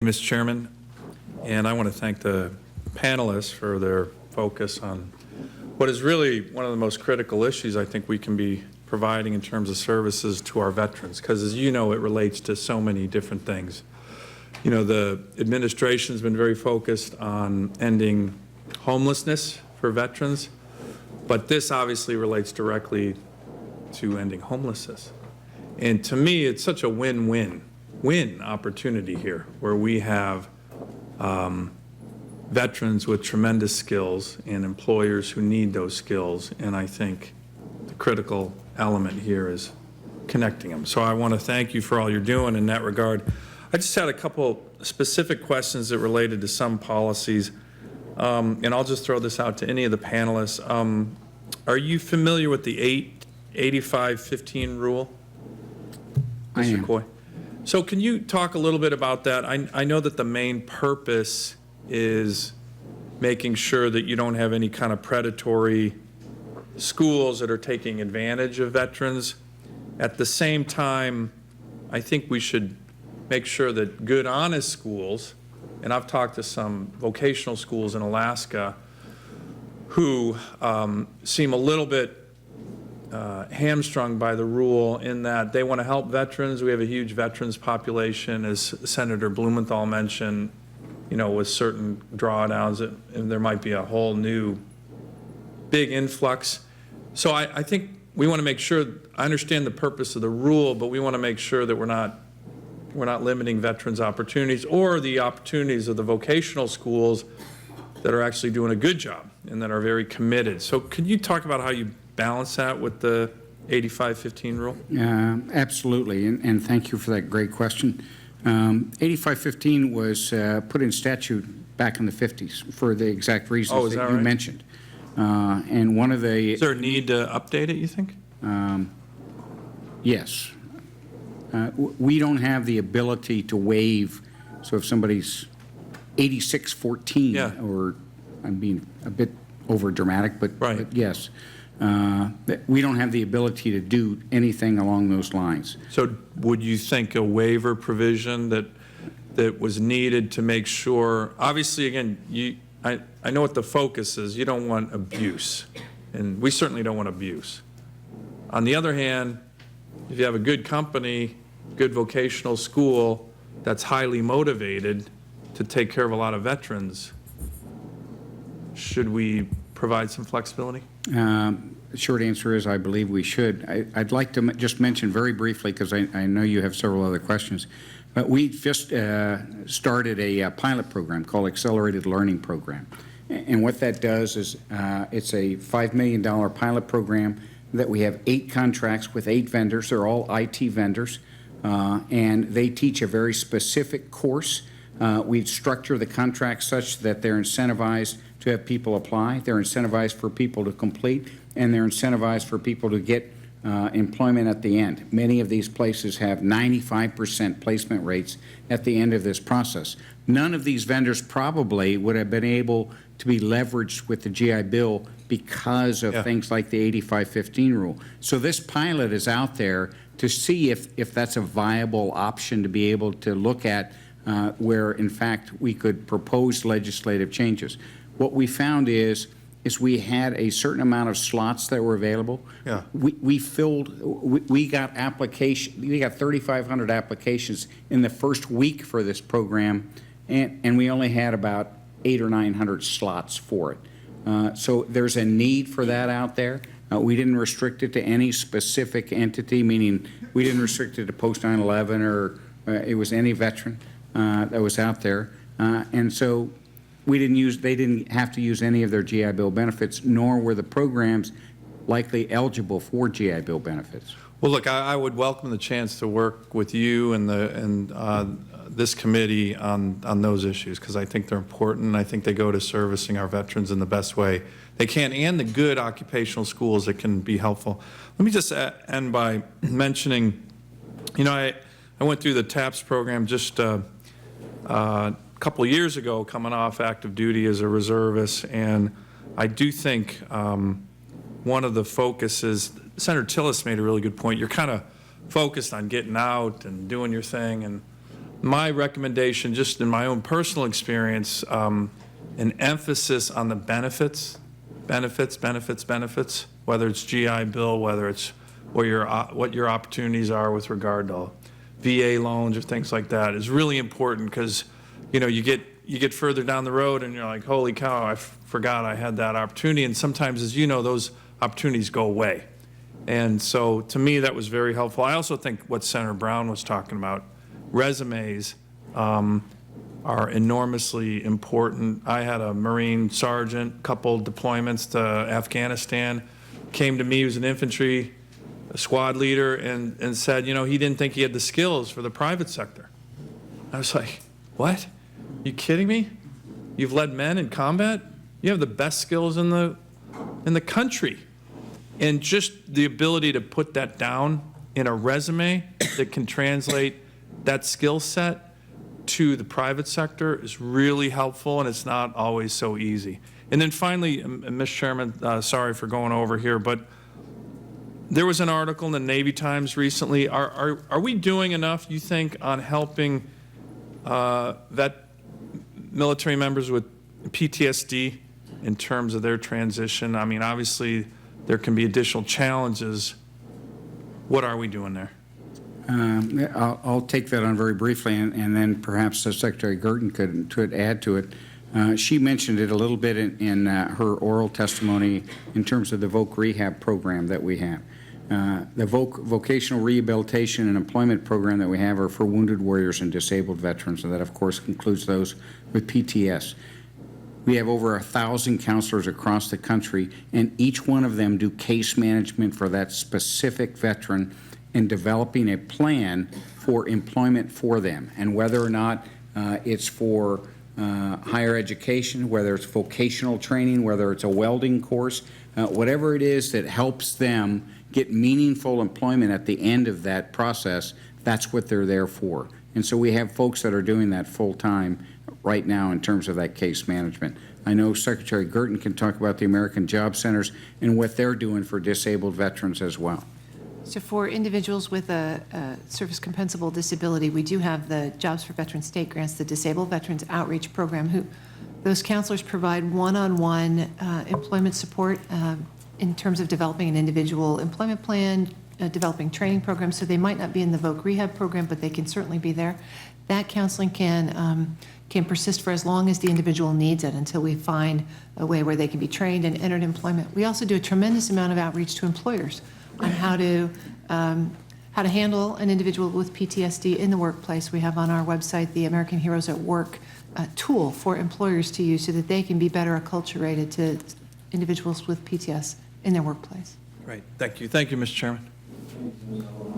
Mr. Chairman, and I want to thank the panelists for their focus on what is really one of the most critical issues I think we can be providing in terms of services to our veterans, because as you know, it relates to so many different things. You know, the administration's been very focused on ending homelessness for veterans, but this obviously relates directly to ending homelessness. And to me, it's such a win-win opportunity here, where we have veterans with tremendous skills and employers who need those skills, and I think the critical element here is connecting them. So I want to thank you for all you're doing in that regard. I just had a couple specific questions that related to some policies, and I'll just throw this out to any of the panelists. Are you familiar with the 85-15 rule? I am. Mr. Coy? So can you talk a little bit about that? I know that the main purpose is making sure that you don't have any kind of predatory schools that are taking advantage of veterans. At the same time, I think we should make sure that good, honest schools, and I've talked to some vocational schools in Alaska who seem a little bit hamstrung by the rule in that they want to help veterans. We have a huge veterans population, as Senator Blumenthal mentioned, you know, with certain drawdowns, and there might be a whole new big influx. So I think we want to make sure, I understand the purpose of the rule, but we want to make sure that we're not limiting veterans' opportunities or the opportunities of the vocational schools that are actually doing a good job and that are very committed. So can you talk about how you balance that with the 85-15 rule? Absolutely, and thank you for that great question. 85-15 was put in statute back in the 50s for the exact reasons that you mentioned. And one of the... Is there a need to update it, you think? Yes. We don't have the ability to waive, so if somebody's 86-14, or I'm being a bit over dramatic, but yes. We don't have the ability to do anything along those lines. So would you think a waiver provision that was needed to make sure, obviously, again, I know what the focus is. You don't want abuse, and we certainly don't want abuse. On the other hand, if you have a good company, good vocational school that's highly motivated to take care of a lot of veterans, should we provide some flexibility? The short answer is I believe we should. I'd like to just mention very briefly, because I know you have several other questions, but we just started a pilot program called Accelerated Learning Program. And what that does is it's a $5 million pilot program that we have 8 contracts with 8 vendors. They're all IT vendors, and they teach a very specific course. We structure the contract such that they're incentivized to have people apply, they're incentivized for people to complete, and they're incentivized for people to get employment at the end. Many of these places have 95% placement rates at the end of this process. None of these vendors probably would have been able to be leveraged with the GI Bill because of things like the 85-15 rule. So this pilot is out there to see if that's a viable option to be able to look at where, in fact, we could propose legislative changes. What we found is we had a certain amount of slots that were available. Yeah. We got 3,500 applications in the first week for this program, and we only had about 800 or 900 slots for it. So there's a need for that out there. We didn't restrict it to any specific entity, meaning we didn't restrict it to post 9/11 or it was any veteran that was out there. And so they didn't have to use any of their GI Bill benefits, nor were the programs likely eligible for GI Bill benefits. Well, look, I would welcome the chance to work with you and this committee on those issues, because I think they're important. I think they go to servicing our veterans in the best way they can, and the good occupational schools that can be helpful. Let me just end by mentioning, you know, I went through the TAPS program just a couple of years ago, coming off active duty as a reservist, and I do think one of the focuses, Senator Tillis made a really good point, you're kind of focused on getting out and doing your thing, and my recommendation, just in my own personal experience, an emphasis on the benefits, whether it's GI Bill, whether it's what your opportunities are with regard to VA loans or things like that, is really important, because you get further down the road and you're like, holy cow, I forgot I had that opportunity. And sometimes, as you know, those opportunities go away. And so to me, that was very helpful. I also think what Senator Brown was talking about, resumes are enormously important. I had a Marine sergeant, couple deployments to Afghanistan, came to me, he was an infantry squad leader, and said, he didn't think he had the skills for the private sector. I was like, what? You kidding me? You've led men in combat? You have the best skills in the country. And just the ability to put that down in a resume that can translate that skill set to the private sector is really helpful, and it's not always so easy. And then finally, Mr. Chairman, sorry for going over here, but there was an article in the Navy Times recently. Are we doing enough, you think, on helping military members with PTSD in terms of their transition? I mean, obviously, there can be additional challenges. What are we doing there? I'll take that on very briefly, and then perhaps Secretary Gerten could add to it. She mentioned it a little bit in her oral testimony in terms of the VOC rehab program that we have. The vocational rehabilitation and employment program that we have are for wounded warriors and disabled veterans, and that, of course, includes those with PTS. We have over 1,000 counselors across the country, and each one of them do case management for that specific veteran and developing a plan for employment for them. And whether or not it's for higher education, whether it's vocational training, whether it's a welding course, whatever it is that helps them get meaningful employment at the end of that process, that's what they're there for. And so we have folks that are doing that full time right now in terms of that case management. I know Secretary Gerten can talk about the American Job Centers and what they're doing for disabled veterans as well. So for individuals with a service compensable disability, we do have the Jobs for Veterans State Grants, the Disabled Veterans Outreach Program. Those counselors provide one-on-one employment support in terms of developing an individual employment plan, developing training programs. So they might not be in the VOC rehab program, but they can certainly be there. That counseling can persist for as long as the individual needs it, until we find a way where they can be trained and entered employment. We also do a tremendous amount of outreach to employers on how to handle an individual with PTSD in the workplace. We have on our website the American Heroes at Work tool for employers to use so that they can be better acculturated to individuals with PTS in their workplace. Great. Thank you. Thank you, Mr. Chairman.